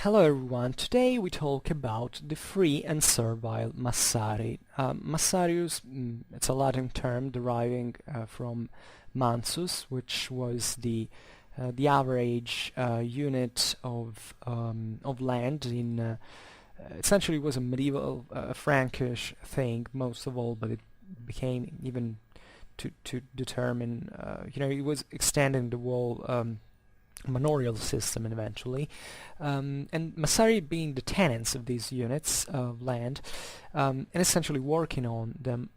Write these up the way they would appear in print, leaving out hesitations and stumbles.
Hello everyone, today we talk about the free and servile massari. Massarius, it's a Latin term deriving from mansus, which was the average unit of land in essentially was a medieval Frankish thing most of all, but it became even to determine it was extending the whole manorial system eventually, and Massari being the tenants of these units of land, and essentially working on them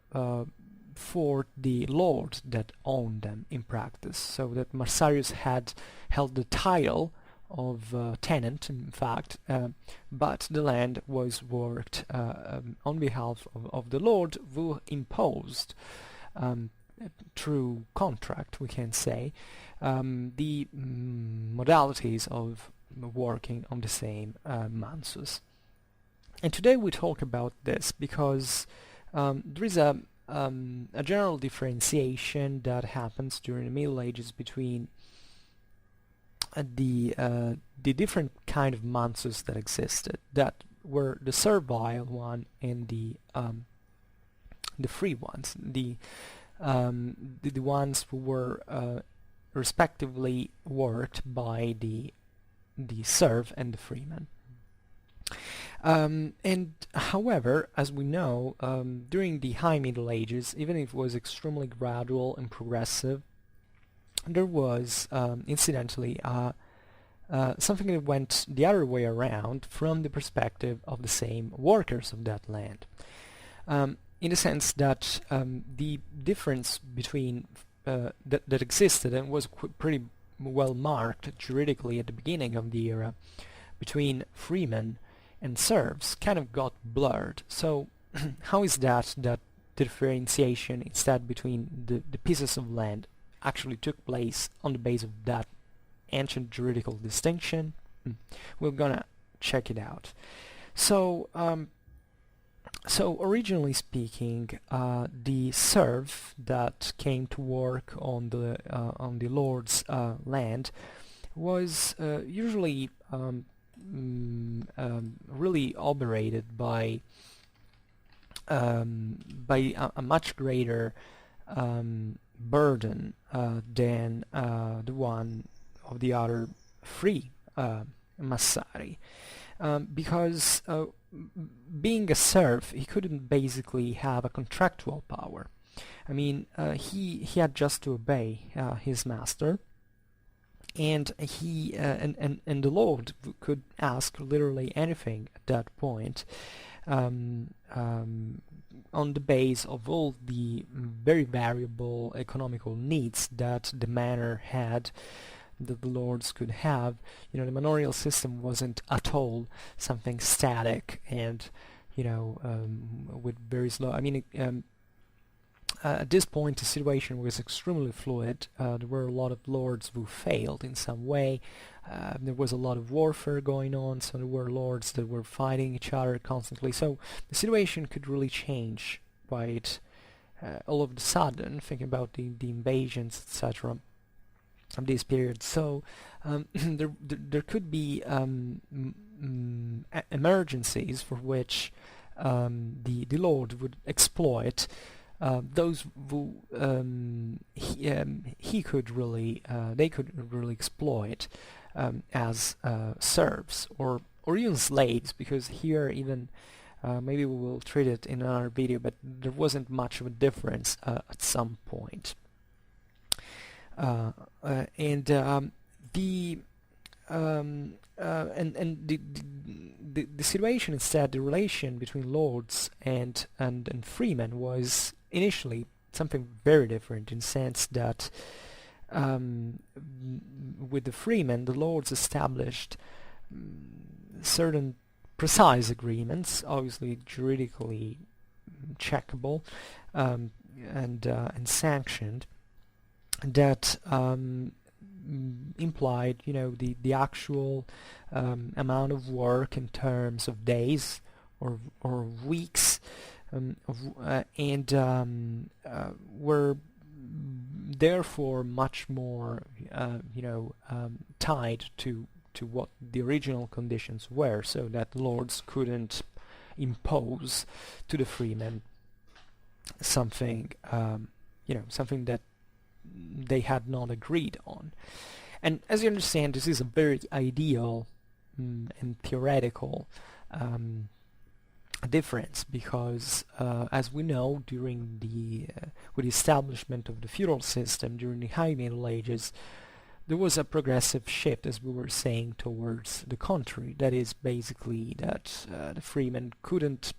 for the lord that owned them in practice, so that Massarius had held the title of tenant in fact, but the land was worked on behalf of the lord, who imposed through contract, we can say, the modalities of working on the same mansus. And today we talk about this because there is a general differentiation that happens during the Middle Ages between the different kind of mansus that existed, that were the servile one and the free ones, the ones who were respectively worked by the serf and the freeman. And however, as we know, during the High Middle Ages, even if it was extremely gradual and progressive, there was incidentally something that went the other way around from the perspective of the same workers of that land. In the sense that the difference between that existed and was pretty well marked juridically at the beginning of the era between freemen and serfs kind of got blurred. So how is that differentiation instead between the pieces of land actually took place on the basis of that ancient juridical distinction? We're gonna check it out. So originally speaking, the serf that came to work on the lord's land was usually really operated by a much greater burden than the one of the other free massari, because being a serf, he couldn't basically have a contractual power. I mean, he had just to obey his master, and and the lord could ask literally anything at that point, on the base of all the very variable economical needs that the manor had, that the lords could have. The manorial system wasn't at all something static and with very slow. I mean, at this point the situation was extremely fluid. There were a lot of lords who failed in some way. There was a lot of warfare going on, so there were lords that were fighting each other constantly. So the situation could really change quite all of a sudden, thinking about the invasions, etc. of this period. So there could be emergencies for which the lord would exploit those who he could really they could really exploit as serfs or even slaves, because here even maybe we will treat it in another video, but there wasn't much of a difference at some point. And the situation instead, the relation between lords and freemen was initially something very different, in the sense that with the freemen, the lords established certain precise agreements, obviously juridically checkable and sanctioned, that implied, the actual amount of work in terms of days or weeks, and were therefore much more tied to to what the original conditions were, so that lords couldn't impose to the freemen something, something that they had not agreed on. And as you understand, this is a very ideal and theoretical difference, because as we know, during with the establishment of the feudal system during the High Middle Ages, there was a progressive shift, as we were saying, towards the contrary. That is basically that the freemen couldn't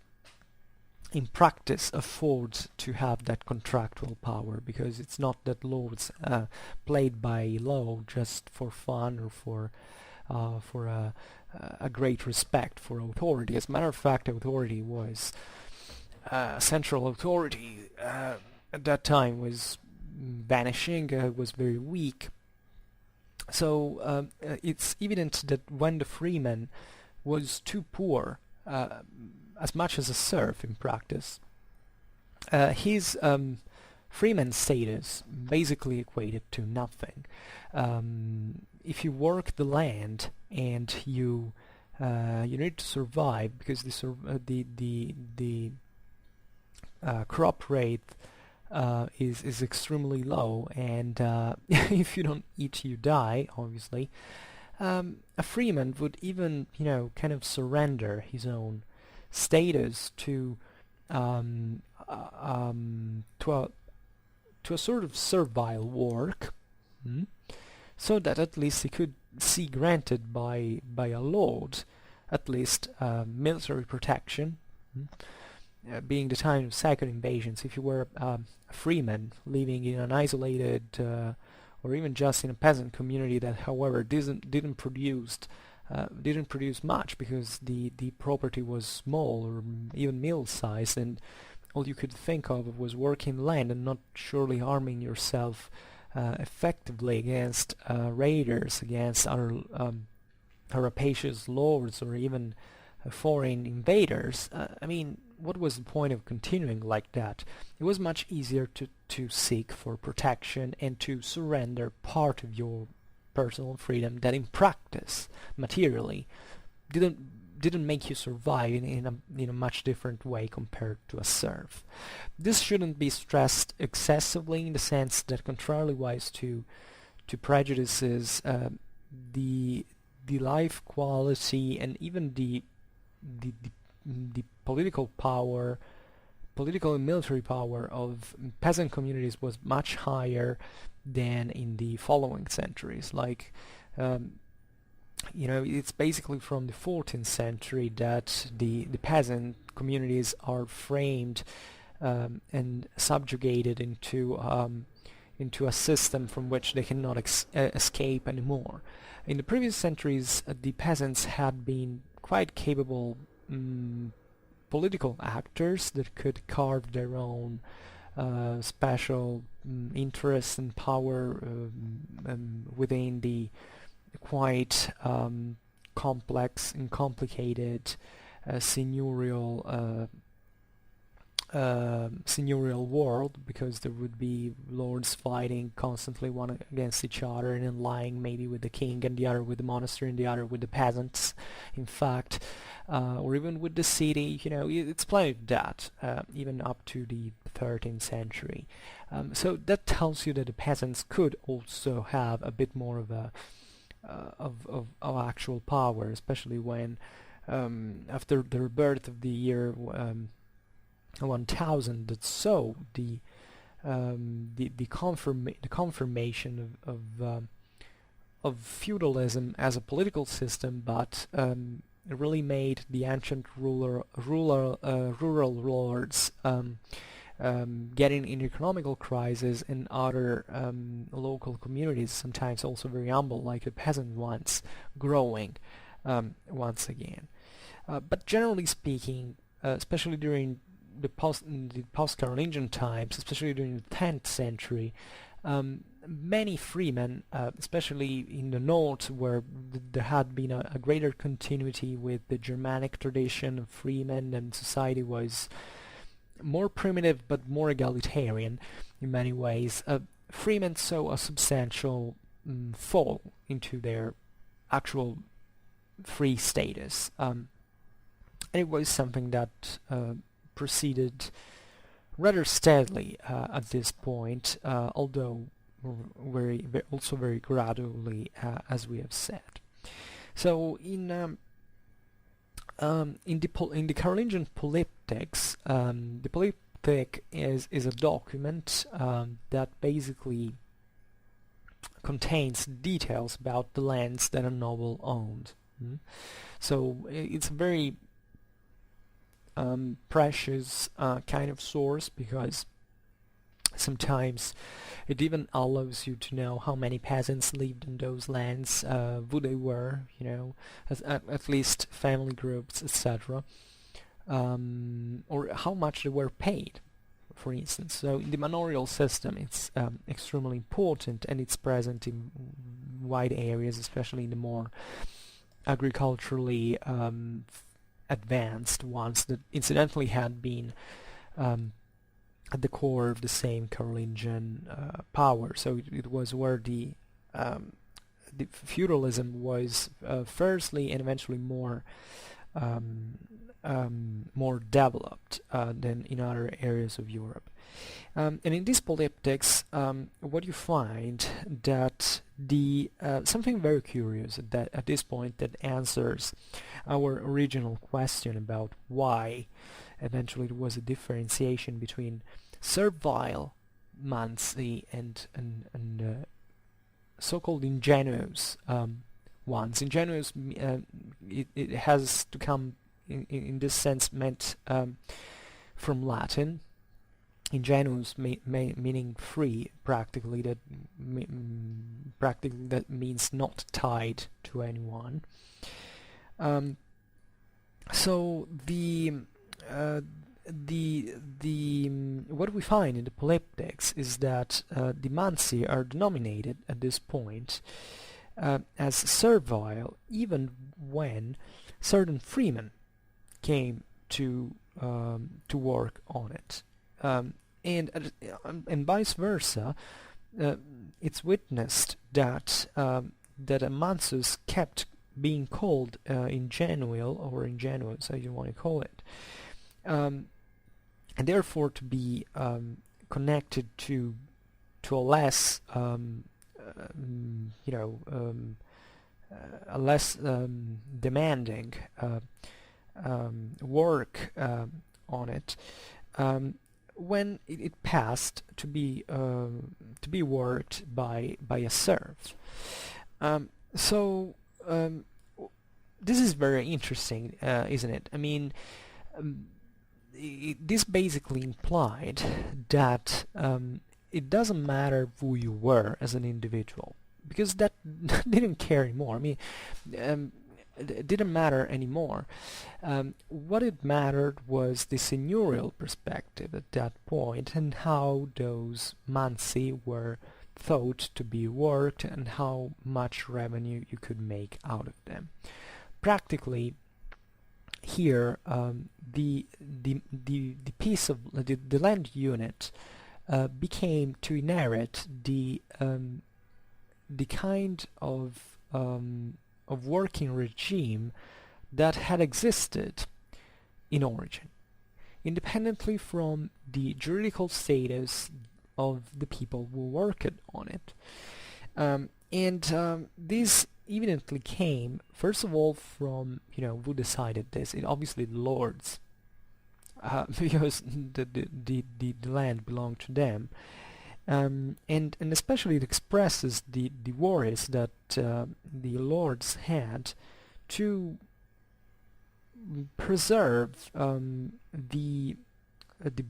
in practice afford to have that contractual power, because it's not that lords played by law just for fun or for a great respect for authority. As a matter of fact, authority was central authority at that time was vanishing, was very weak. So it's evident that when the freeman was too poor, as much as a serf in practice, his freeman status basically equated to nothing. If you work the land and you need to survive, because the crop rate is extremely low, and if you don't eat, you die, obviously. A freeman would even, kind of surrender his own status to a sort of servile work, so that at least he could see granted by a lord at least military protection. Being the time of second invasions, if you were a freeman living in an isolated or even just in a peasant community that, however, didn't produce much, because the property was small or even middle-sized, and all you could think of was working land and not surely arming yourself effectively against raiders, against other rapacious lords, or even foreign invaders. What was the point of continuing like that? It was much easier to seek for protection and to surrender part of your personal freedom that in practice, materially, didn't make you survive in a much different way compared to a serf. This shouldn't be stressed excessively, in the sense that, contrarily-wise to prejudices, the life quality and even the political and military power of peasant communities was much higher than in the following centuries. Like, it's basically from the 14th century that the peasant communities are framed and subjugated into a system from which they cannot escape anymore. In the previous centuries, the peasants had been quite capable political actors that could carve their own special interests and power within the quite complex and complicated seigneurial world, because there would be lords fighting constantly one against each other, and then lying maybe with the king, and the other with the monastery, and the other with the peasants, in fact, or even with the city. It's plenty of that, even up to the 13th century. So that tells you that the peasants could also have a bit more of of actual power, especially when after the rebirth of the year 1000, that saw the confirmation of feudalism as a political system, but it really made the ancient rural lords getting in economical crisis, and other local communities, sometimes also very humble, like the peasant ones, growing once again. But generally speaking, especially during the post-Carolingian times, especially during the 10th century, many freemen, especially in the north, where there had been a greater continuity with the Germanic tradition of freemen, and society was more primitive but more egalitarian in many ways, freemen saw a substantial fall into their actual free status. And it was something that proceeded rather steadily at this point, although also very gradually, as we have said. So in the Carolingian polyptychs, the polyptych is a document that basically contains details about the lands that a noble owned. So it's a very precious kind of source, because sometimes it even allows you to know how many peasants lived in those lands, who they were, at least family groups, etc., or how much they were paid, for instance. So in the manorial system, it's extremely important, and it's present in wide areas, especially in the more agriculturally advanced ones that incidentally had been at the core of the same Carolingian power. So it was where the feudalism was firstly and eventually more developed than in other areas of Europe. And in these polyptychs, what you find that something very curious at this point that answers our original question about why eventually there was a differentiation between servile Manse and so-called ingenuous ones. Ingenuous, it has to come in this sense meant from Latin. Ingenuous meaning free, practically. That means not tied to anyone. So what we find in the polyptychs is that the Manse are denominated at this point as servile, even when certain freemen came to work on it. And vice versa, it's witnessed that that a mansus kept being called ingenual or ingenuous, how you want to call it, and therefore to be connected to a less a less demanding work on it. When it passed to be worked by a serf. This is very interesting, isn't it? I mean, this basically implied that it doesn't matter who you were as an individual, because that didn't care anymore. I mean, it didn't matter anymore. What it mattered was the seigneurial perspective at that point, and how those mansi were thought to be worked, and how much revenue you could make out of them. Practically, here the piece of the land unit became to inherit the kind of working regime that had existed in origin, independently from the juridical status of the people who worked on it. This evidently came, first of all, from, who decided this? Obviously the lords, because the land belonged to them. And especially it expresses the worries that the lords had to preserve the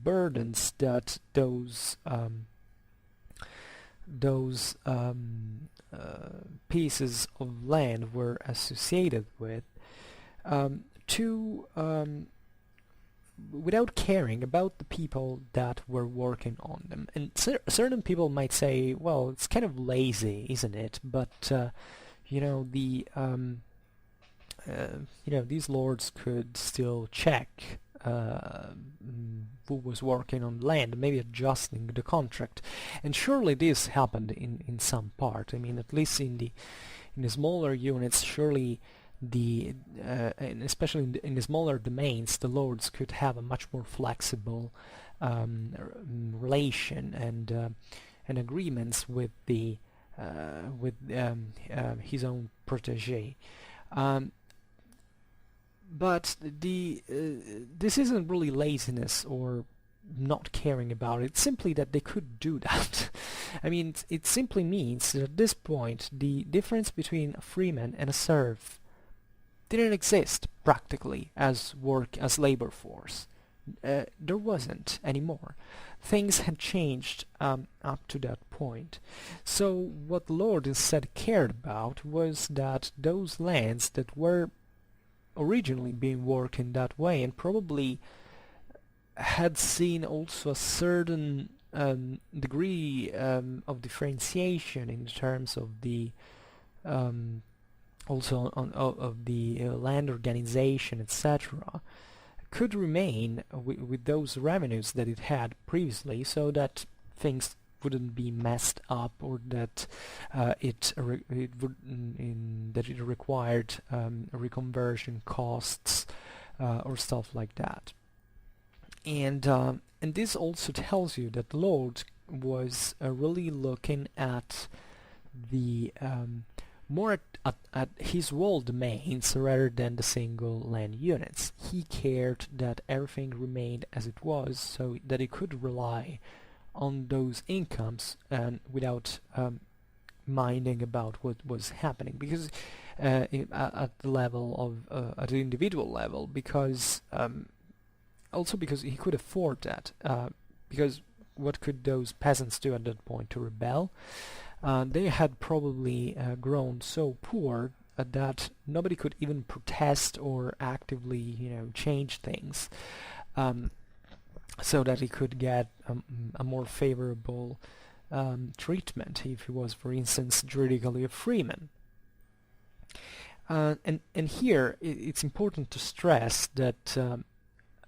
burdens that those pieces of land were associated with, without caring about the people that were working on them. And certain people might say, well, it's kind of lazy, isn't it? But these lords could still check who was working on land, maybe adjusting the contract. And surely this happened in some part. I mean, at least in in the smaller units, surely and especially in the smaller domains, the lords could have a much more flexible relation and agreements with his own protege. But this isn't really laziness or not caring about it. It's simply that they could do that. I mean, it simply means that at this point the difference between a freeman and a serf didn't exist practically as labor force. There wasn't anymore. Things had changed up to that point. So what the Lord instead cared about was that those lands that were originally being worked in that way, and probably had seen also a certain degree of differentiation in terms of the also of the land organization, etc., could remain with those revenues that it had previously, so that things wouldn't be messed up, or that it required reconversion costs or stuff like that. And this also tells you that the Lord was really looking at the more at his whole domains rather than the single land units. He cared that everything remained as it was, so that he could rely on those incomes without minding about what was happening, because at the level of at the individual level, because also because he could afford that, because what could those peasants do at that point? To rebel? They had probably grown so poor that nobody could even protest or actively, change things, so that he could get a more favorable treatment if he was, for instance, juridically a freeman. And here it's important to stress that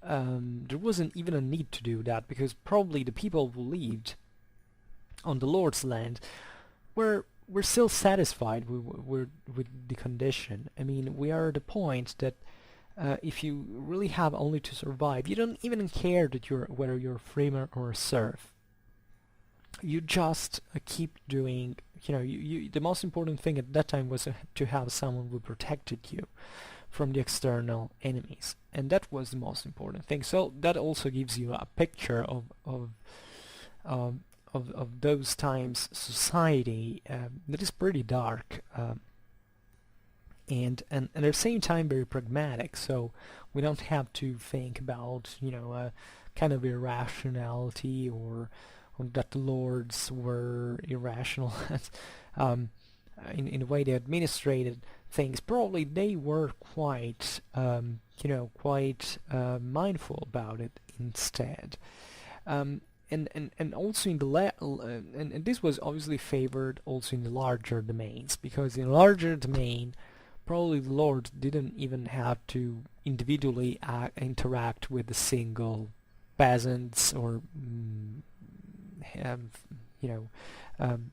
there wasn't even a need to do that, because probably the people who lived on the Lord's land were still satisfied with the condition. I mean, we are at the point that if you really have only to survive, you don't even care that whether you're a freeman or a serf. You just keep doing, the most important thing at that time was to have someone who protected you from the external enemies, and that was the most important thing. So that also gives you a picture of those times society that is pretty dark, and at the same time very pragmatic. So we don't have to think about kind of irrationality or that the lords were irrational in the way they administrated things. Probably they were quite mindful about it instead. And also in the and this was obviously favored also in the larger domains, because in larger domain probably the lord didn't even have to individually interact with the single peasants or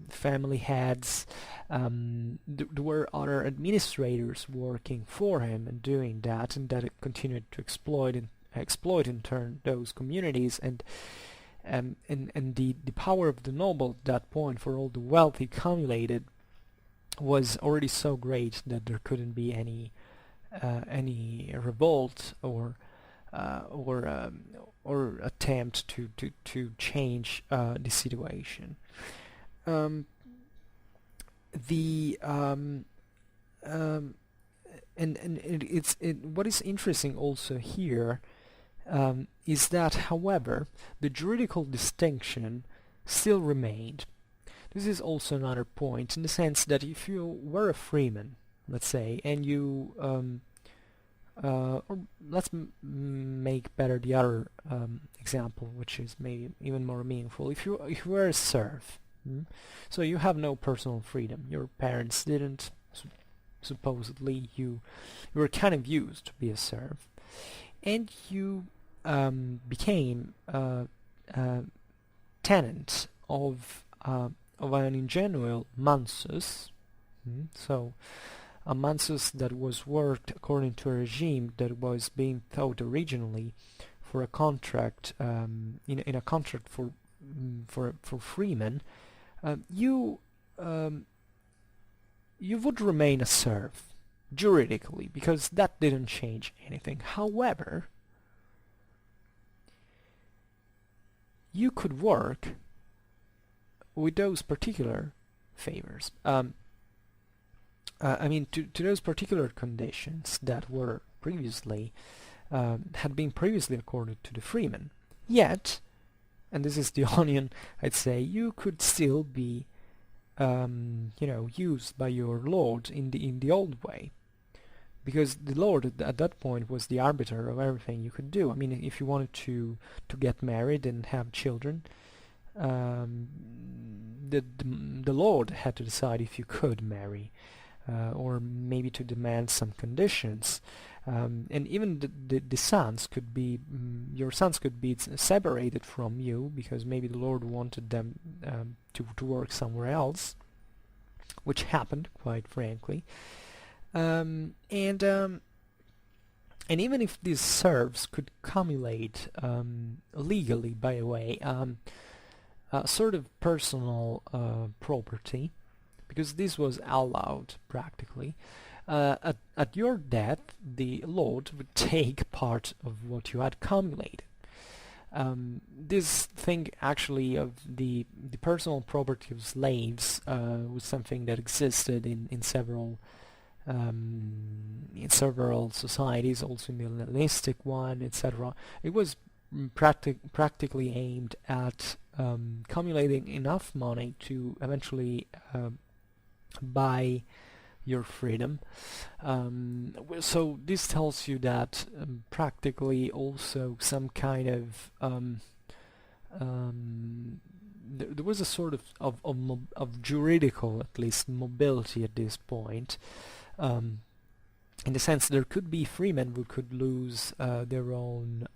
family heads. There were other administrators working for him and doing that, and that it continued to exploit in turn those communities, and the power of the noble at that point, for all the wealth he accumulated, was already so great that there couldn't be any revolt or attempt to change the situation. And what is interesting also here is that, however, the juridical distinction still remained. This is also another point, in the sense that if you were a freeman, let's say, and you or let's make better the other example, which is maybe even more meaningful. If you were a serf, so you have no personal freedom. Your parents didn't. Supposedly, you were kind of used to be a serf, and you became a tenant of an ingenuine Mansus, So a mansus that was worked according to a regime that was being thought originally for a contract, in a contract for freemen, you you would remain a serf juridically, because that didn't change anything. However, you could work with those particular favors. I mean, to those particular conditions that were previously had been previously accorded to the freemen. Yet, and this is the onion, I'd say, you could still be, used by your lord in the old way, because the lord at that point was the arbiter of everything you could do. I mean, if you wanted to get married and have children, the lord had to decide if you could marry, or maybe to demand some conditions. And even the sons could be, your sons could be separated from you, because maybe the Lord wanted them to work somewhere else, which happened, quite frankly. And even if these serfs could accumulate legally, by the way, a sort of personal property, because this was allowed practically. At your death, the Lord would take part of what you had accumulated. This thing actually of the personal property of slaves was something that existed in several societies, also in the Hellenistic one, etc. It was practically aimed at accumulating enough money to eventually buy your freedom. So this tells you that practically also some kind of there was a sort of juridical, at least, mobility at this point, in the sense there could be freemen who could lose their own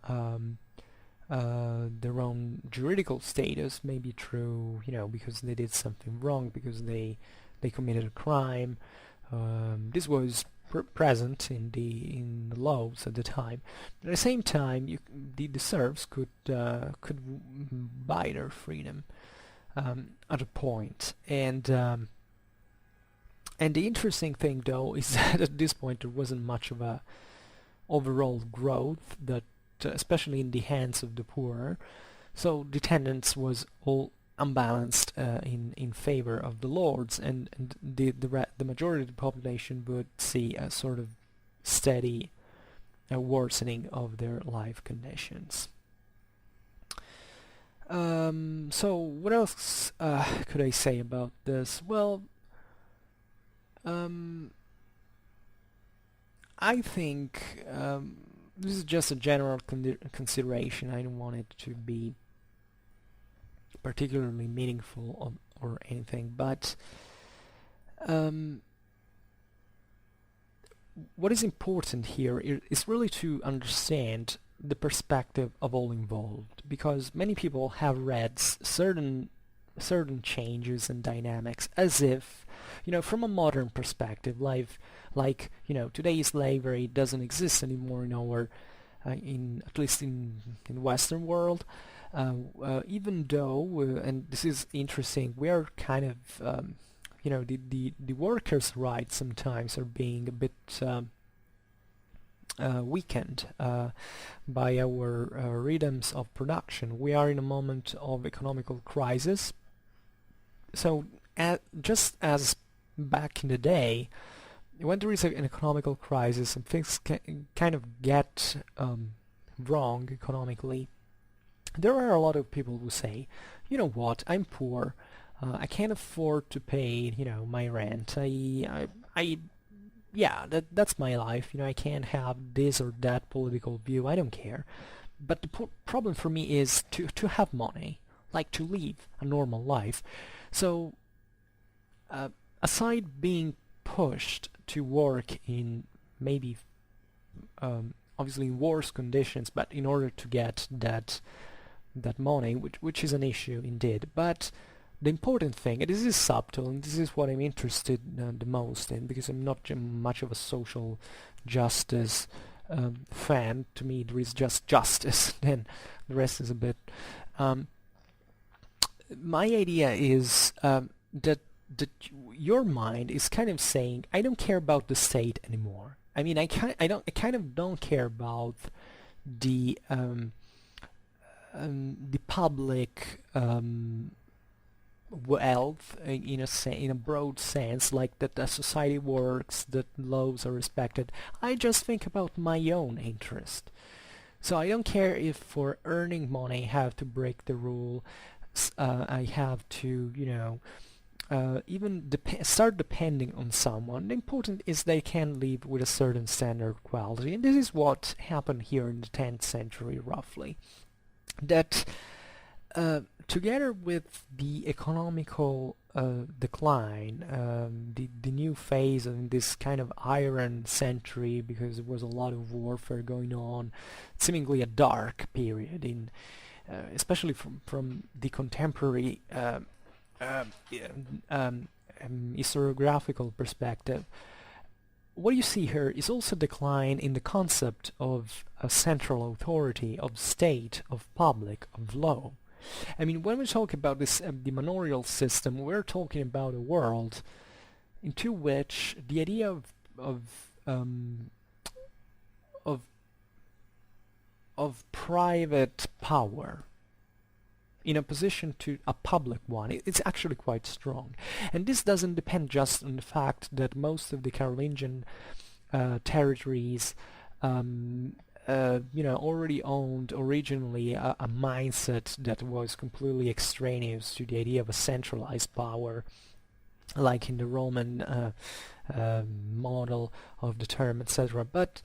juridical status, maybe through, because they did something wrong, because they committed a crime. This was present in the laws at the time. But at the same time, the serfs could buy their freedom at a point. And the interesting thing, though, is that at this point there wasn't much of a overall growth, that especially in the hands of the poor. So the tendency was all unbalanced in favor of the lords, and the majority of the population would see a sort of steady worsening of their life conditions. So what else could I say about this? Well, I think this is just a general consideration. I don't want it to be particularly meaningful or anything, but what is important here is really to understand the perspective of all involved, because many people have read certain changes and dynamics as if, from a modern perspective, like today's slavery doesn't exist anymore in our at least in Western world. Even though, and this is interesting, we are kind of, the workers' rights sometimes are being a bit weakened by our rhythms of production. We are in a moment of economical crisis. So, just as back in the day, when there is an economical crisis and things kind of get wrong economically, there are a lot of people who say, you know what, I'm poor, I can't afford to pay, my rent, that's my life, I can't have this or that political view, I don't care. But the problem for me is to have money, like to live a normal life. So, aside being pushed to work in maybe, obviously in worse conditions, but in order to get that money, which is an issue indeed, but the important thing, and this is subtle, and this is what I'm interested the most in, because I'm not much of a social justice fan. To me, there is just justice, then the rest is a bit... my idea is that your mind is kind of saying, I don't care about the state anymore. I mean, I kind of don't care about the public wealth in a broad sense, like that the society works, that laws are respected. I just think about my own interest. So I don't care if for earning money I have to break the rule. I have to, even start depending on someone. The important is they can live with a certain standard of quality, and this is what happened here in the 10th century, roughly. That together with the economical decline, the new phase of this kind of iron century, because there was a lot of warfare going on, seemingly a dark period in especially from the contemporary historiographical perspective. What you see here is also decline in the concept of a central authority, of state, of public, of law. I mean, when we talk about this the manorial system, we're talking about a world into which the idea of private power in opposition to a public one, it's actually quite strong. And this doesn't depend just on the fact that most of the Carolingian territories already owned originally a mindset that was completely extraneous to the idea of a centralized power, like in the Roman model of the term, etc. But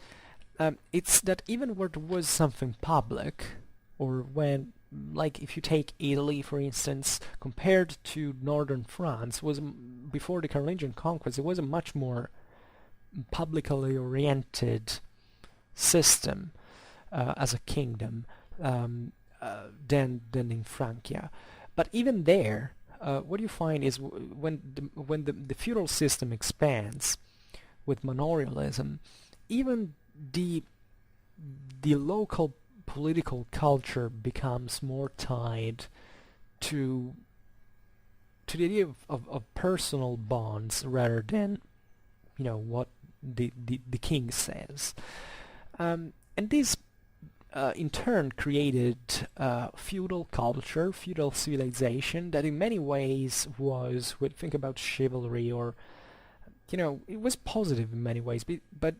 it's that even where there was something public, or when, like if you take Italy for instance, compared to northern France, was before the Carolingian conquest, it was a much more publicly oriented system as a kingdom than in Francia. But even there, what you find is when the feudal system expands with manorialism, even the local political culture becomes more tied to the idea of personal bonds rather than what the king says, and this in turn created feudal culture, feudal civilization that in many ways was, we think about chivalry, or it was positive in many ways, but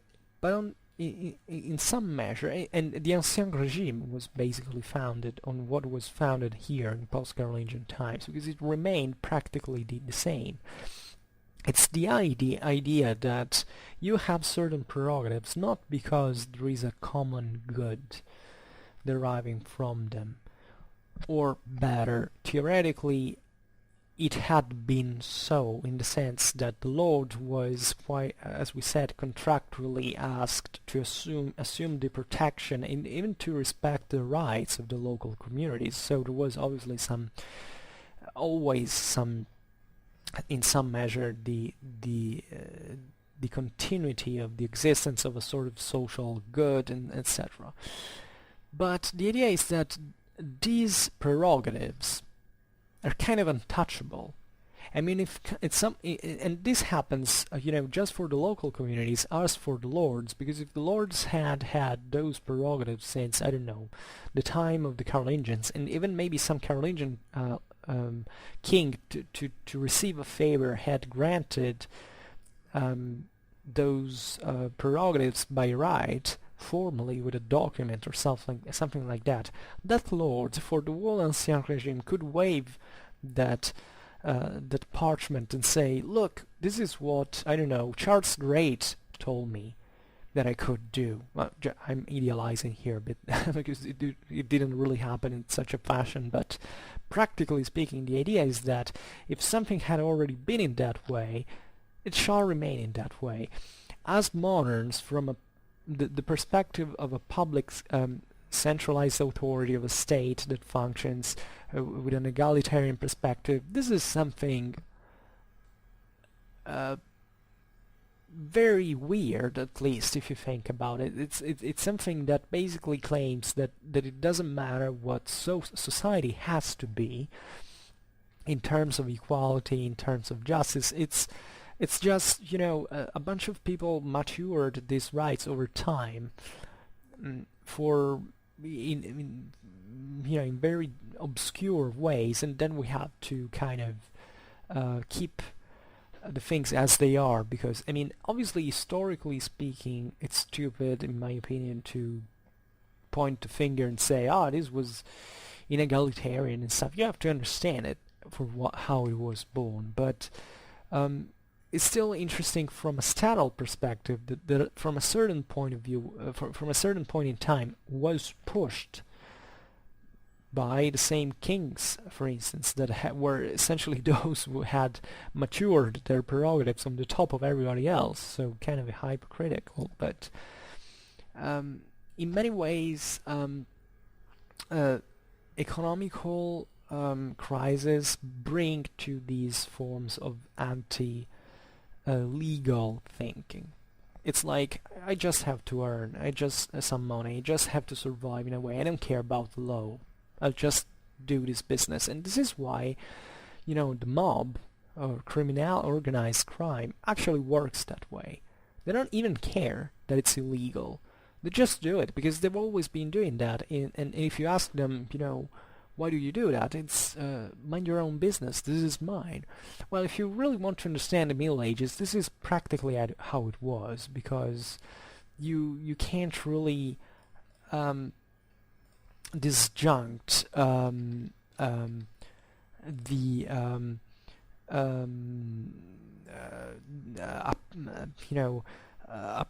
in some measure, and the Ancien Regime was basically founded on what was founded here in post-Carolingian times, because it remained practically the same. It's the idea that you have certain prerogatives not because there is a common good deriving from them, or better, theoretically, it had been so, in the sense that the Lord was, quite, as we said, contractually asked to assume the protection and even to respect the rights of the local communities. So there was obviously always some, in some measure, the continuity of the existence of a sort of social good, and etc. But the idea is that these prerogatives are kind of untouchable. I mean, if it's and this happens, just for the local communities, as for the lords, because if the lords had those prerogatives since, I don't know, the time of the Carolingians, and even maybe some Carolingian king to receive a favor had granted those prerogatives by right, formally with a document or something like that, that lord for the whole Ancien Regime could waive that parchment and say, look, this is what, I don't know, Charles the Great told me that I could do. Well, I'm idealizing here a bit because it didn't really happen in such a fashion, but practically speaking, the idea is that if something had already been in that way, it shall remain in that way. As moderns, from the perspective of a public centralized authority of a state that functions with an egalitarian perspective. This is something very weird, at least if you think about it. It's something that basically claims that it doesn't matter what society has to be in terms of equality, in terms of justice. It's just, a bunch of people matured these rights over time, for in very obscure ways, and then we have to kind of keep the things as they are, because obviously, historically speaking, it's stupid in my opinion to point the finger and say, this was inegalitarian and stuff. You have to understand it for how it was born, but it's still interesting from a statal perspective that from a certain point of view, from a certain point in time, was pushed by the same kings, for instance, that were essentially those who had matured their prerogatives on the top of everybody else, so kind of hypocritical. But in many ways, economical crises bring to these forms of anti-legal thinking. It's like, I just have to earn, some money, I just have to survive in a way, I don't care about the law. I'll just do this business. And this is why, the mob or organized crime actually works that way. They don't even care that it's illegal. They just do it because they've always been doing that. And if you ask them, why do you do that? It's mind your own business. This is mine. Well, if you really want to understand the Middle Ages, this is practically how it was, because you can't really disjunct a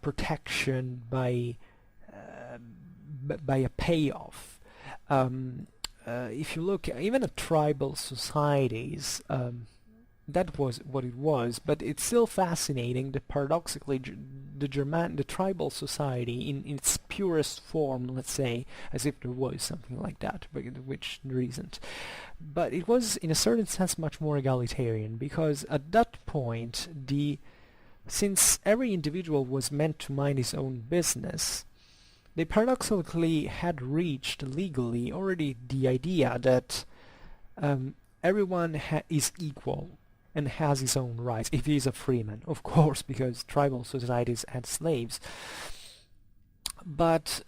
protection by a payoff. If you look even at tribal societies, that was what it was, but it's still fascinating that paradoxically the tribal society in its purest form, let's say, as if there was something like that, but which there isn't. But it was in a certain sense much more egalitarian, because at that point, since every individual was meant to mind his own business, they paradoxically had reached legally already the idea that everyone is equal and has his own rights, if he is a freeman, of course, because tribal societies had slaves. But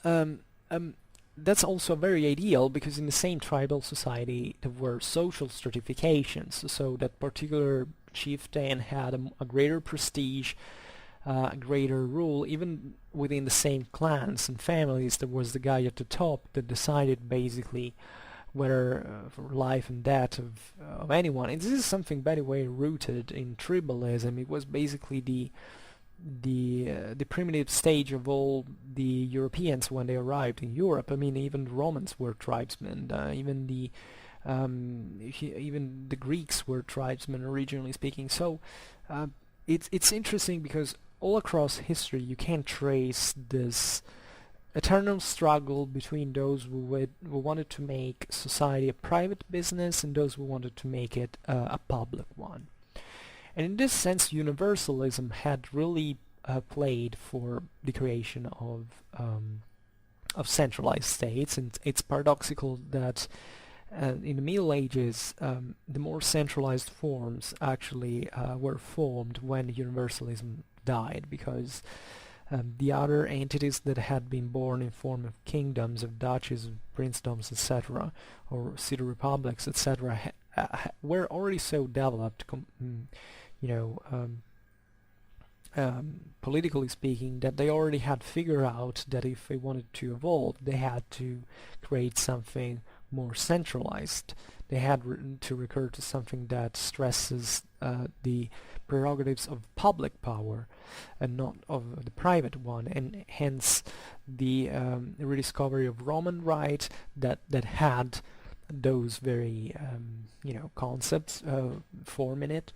that's also very ideal, because in the same tribal society there were social stratifications, so that particular chieftain had a greater prestige, a greater rule. Even within the same clans and families, there was the guy at the top that decided basically whether for life and death of anyone. And this is something, by the way, rooted in tribalism. It was basically the primitive stage of all the Europeans when they arrived in Europe. Even the Romans were tribesmen. Even the Greeks were tribesmen, originally speaking. So it's interesting, because all across history you can trace this eternal struggle between those who wanted to make society a private business and those who wanted to make it a public one. And in this sense, universalism had really played for the creation of centralized states, and it's paradoxical that in the Middle Ages, the more centralized forms actually were formed when universalism died, because the other entities that had been born in form of kingdoms, of duchies, of princedoms, etc., or city republics, etc., were already so developed, politically speaking, that they already had figured out that if they wanted to evolve, they had to create something more centralized. They had to recur to something that stresses the prerogatives of public power and not of the private one, and hence the rediscovery of Roman right that had those very concepts form in it.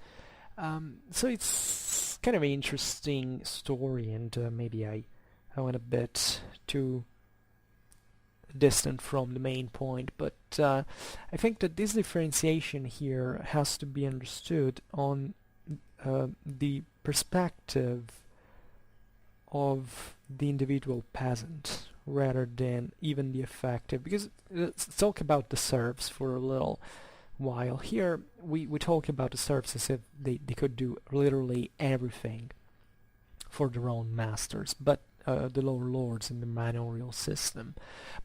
So it's kind of an interesting story, and maybe I went a bit too distant from the main point, but I think that this differentiation here has to be understood on the perspective of the individual peasant rather than even the effective, because let's talk about the serfs for a little while. Here we talk about the serfs as if they could do literally everything for their own masters, but the lower lords in the manorial system.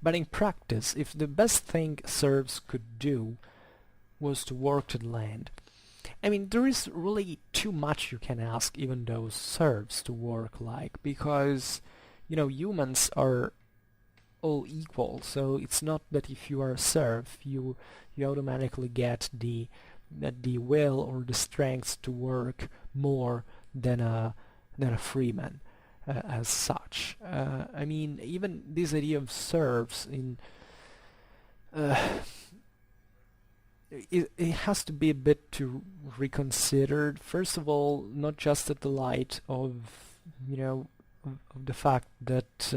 But in practice, if the best thing serfs could do was to work the land, I mean, there is really too much you can ask even those serfs to work like, because, you know, humans are all equal, so it's not that if you are a serf, you automatically get the will or the strength to work more than a freeman as such. I mean, even this idea of serfs in it has to be a bit to reconsidered. First of all, not just at the light of, you know, of the fact that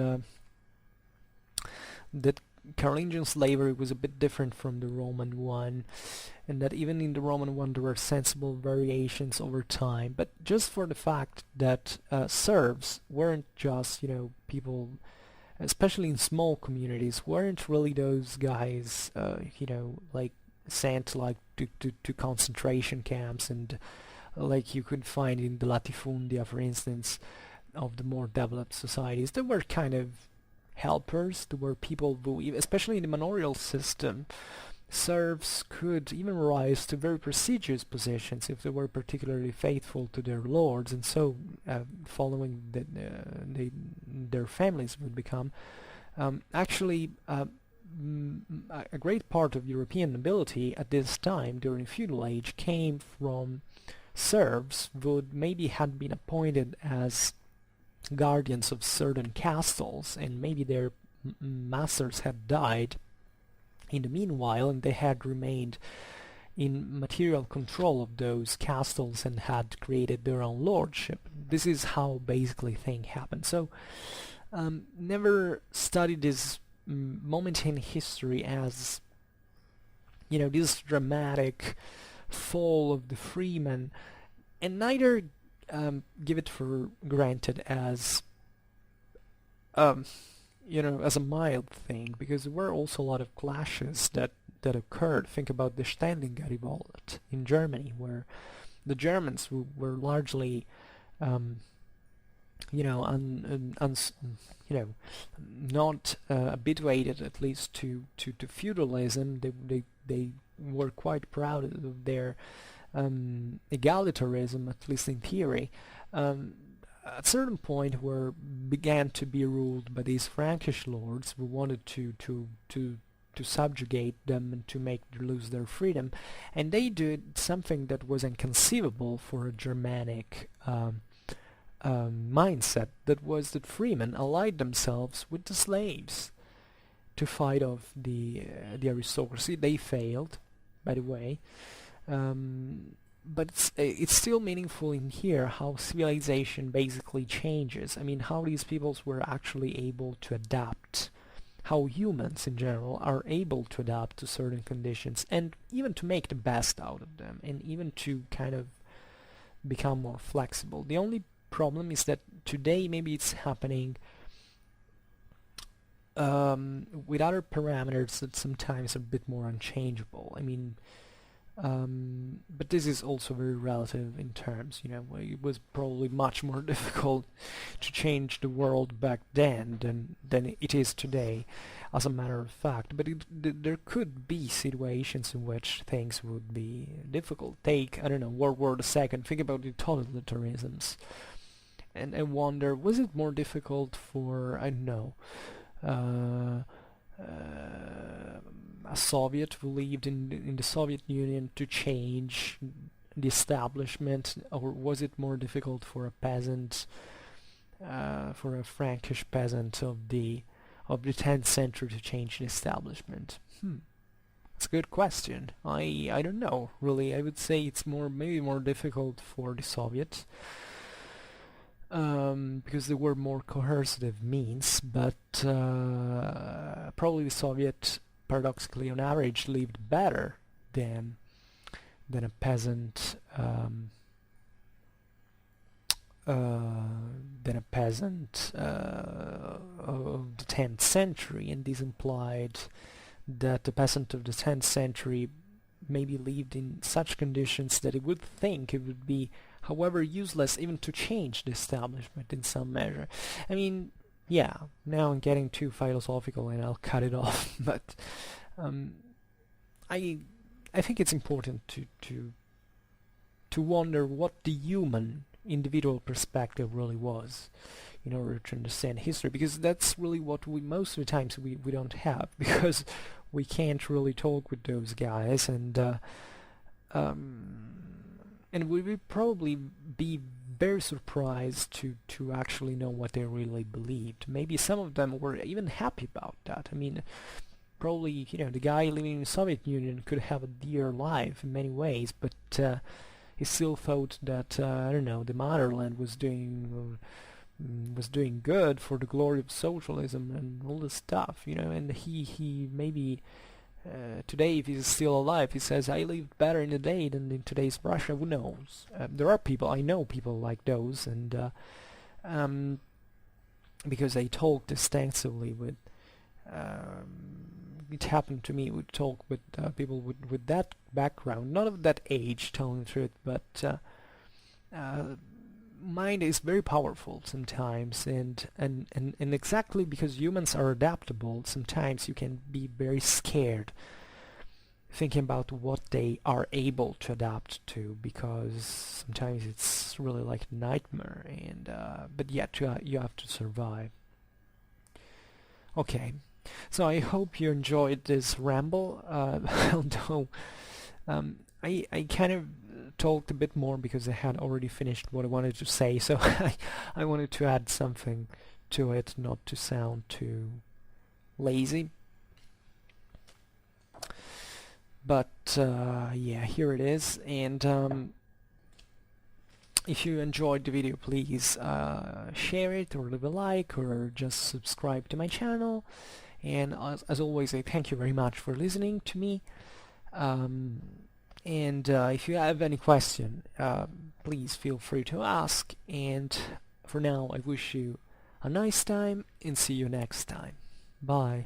that Carolingian slavery was a bit different from the Roman one, and that even in the Roman one there were sensible variations over time, but just for the fact that serfs weren't just, you know, people, especially in small communities, weren't really those guys, you know, like sent like to concentration camps and like you could find in the latifundia, for instance, of the more developed societies. They were kind of helpers. There were people who, especially in the manorial system, serfs could even rise to very prestigious positions if they were particularly faithful to their lords, and so following their families would become actually a great part of European nobility at this time during feudal age came from serfs who maybe had been appointed as guardians of certain castles, and maybe their masters had died in the meanwhile, and they had remained in material control of those castles and had created their own lordship. This is how basically thing happened. So never study this moment in history as, you know, this dramatic fall of the freeman, and neither give it for granted as you know, as a mild thing, because there were also a lot of clashes that occurred. Think about the Ständiger Revolt in Germany, where the Germans were largely you know, you know, not habituated at least to feudalism. They were quite proud of their egalitarianism, at least in theory. At a certain point, were began to be ruled by these Frankish lords who wanted to subjugate them and to make them lose their freedom, and they did something that was inconceivable for a Germanic mindset. That was that freemen allied themselves with the slaves to fight off the aristocracy. They failed, by the way. But it's still meaningful in here how civilization basically changes. I mean, how these peoples were actually able to adapt, how humans in general are able to adapt to certain conditions and even to make the best out of them, and even to kind of become more flexible. The only problem is that today maybe it's happening with other parameters that sometimes are a bit more unchangeable. I mean, but this is also very relative in terms, you know, it was probably much more difficult to change the world back then than it is today, as a matter of fact. But there could be situations in which things would be difficult. Take, I don't know, World War II. Think about the totalitarisms, and I wonder, was it more difficult for, I don't know, a Soviet who lived in the Soviet Union to change the establishment, or was it more difficult for a peasant, for a Frankish peasant of the 10th century to change the establishment? It's a good question. I don't know, really. I would say it's maybe more difficult for the Soviets, because there were more coercive means, but probably the Soviet, paradoxically on average, lived better than a peasant of the 10th century, and this implied that the peasant of the 10th century maybe lived in such conditions that he would think it would be, however, useless even to change the establishment in some measure. I mean, yeah, now I'm getting too philosophical and I'll cut it off, but I think it's important to wonder what the human individual perspective really was in order to understand history, because that's really what we most of the times we don't have, because we can't really talk with those guys, and we would probably be very surprised to actually know what they really believed. Maybe some of them were even happy about that. I mean, probably, the guy living in the Soviet Union could have a dear life in many ways, but he still thought that I don't know, the motherland was doing good for the glory of socialism and all this stuff, and he maybe today, if he's still alive, he says, I lived better in the day than in today's Russia. Who knows? There are people, I know people like those, and because I talked extensively with it happened to me, would talk with people with that background, not of that age, telling the truth, but mind is very powerful sometimes, and exactly because humans are adaptable, sometimes you can be very scared thinking about what they are able to adapt to, because sometimes it's really like a nightmare, and but yet you have to survive. Okay, so I hope you enjoyed this ramble, although I kind of talked a bit more because I had already finished what I wanted to say, so I wanted to add something to it, not to sound too lazy. But yeah, here it is, and if you enjoyed the video, please share it, or leave a like, or just subscribe to my channel. And as always, I thank you very much for listening to me. And if you have any question, please feel free to ask. And for now, I wish you a nice time and see you next time. Bye.